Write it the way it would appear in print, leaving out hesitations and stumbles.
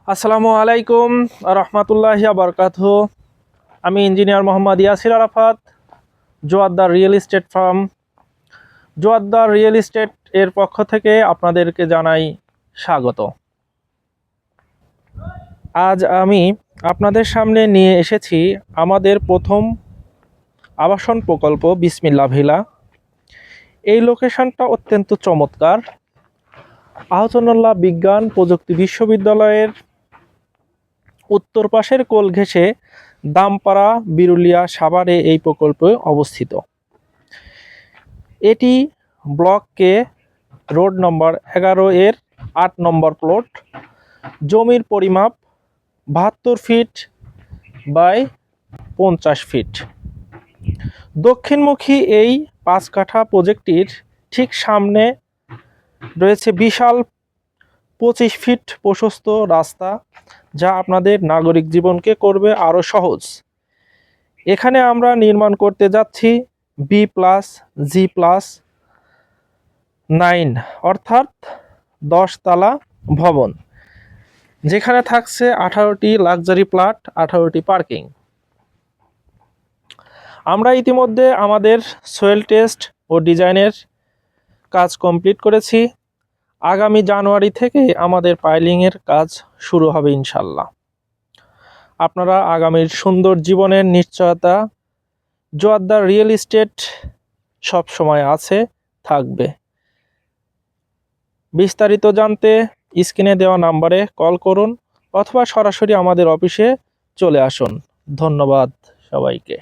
আসসালামু আলাইকুম রহমতুল্লাহি বারকাতুহু। আমি engineer Mohammad Yasir Arafat, Joardar real estate farm, Joardar real estate এর পক্ষ থেকে আপনাদেরকে জানাই স্বাগত। আজ আমি আপনাদের সামনে নিয়ে এসেছি আমাদের প্রথম আবাসন প্রকল্প বিসমিল্লাহ ভিলা। এই লোকেশনটা অত্যন্ত চমৎকার। আহসানুল্লাহ বিজ্ঞান প্রযুক্তি বিশ্ববিদ্যালয়ের উত্তর পাশের কোল ঘেঁষে দামপাড়া বিরুলিয়া সাভারে এই প্রকল্প অবস্থিত। এটি ব্লক কে রোড নম্বর 11 এর 8 নম্বর প্লট। জমির পরিমাপ 72 ফিট বাই 50 ফিট। দক্ষিণমুখী এই 5 কাঠা প্রজেক্টটির ঠিক সামনে রয়েছে বিশাল 25 ফিট প্রশস্ত রাস্তা, যা আপনাদের নাগরিক জীবনকে করবে আরও সহজ। এখানে আমরা নির্মাণ করতে যাচ্ছি B+G+9 অর্থাৎ 10 তলা ভবন, যেখানে থাকছে 18টি লাক্সারি প্লট, 18টি পার্কিং। আমরা ইতিমধ্যে আমাদের সয়েল টেস্ট ও ডিজাইনের কাজ কমপ্লিট করেছি। আগামী জানুয়ারি থেকে আমাদের পাইলিংয়ের কাজ শুরু হবে ইনশাল্লাহ। আপনারা আগামীর সুন্দর জীবনের নিশ্চয়তা জোয়াদ্দার রিয়েল এস্টেট সব সময় আছে, থাকবে। বিস্তারিত জানতে স্ক্রিনে দেওয়া নাম্বারে কল করুন অথবা সরাসরি আমাদের অফিসে চলে আসুন। ধন্যবাদ সবাইকে।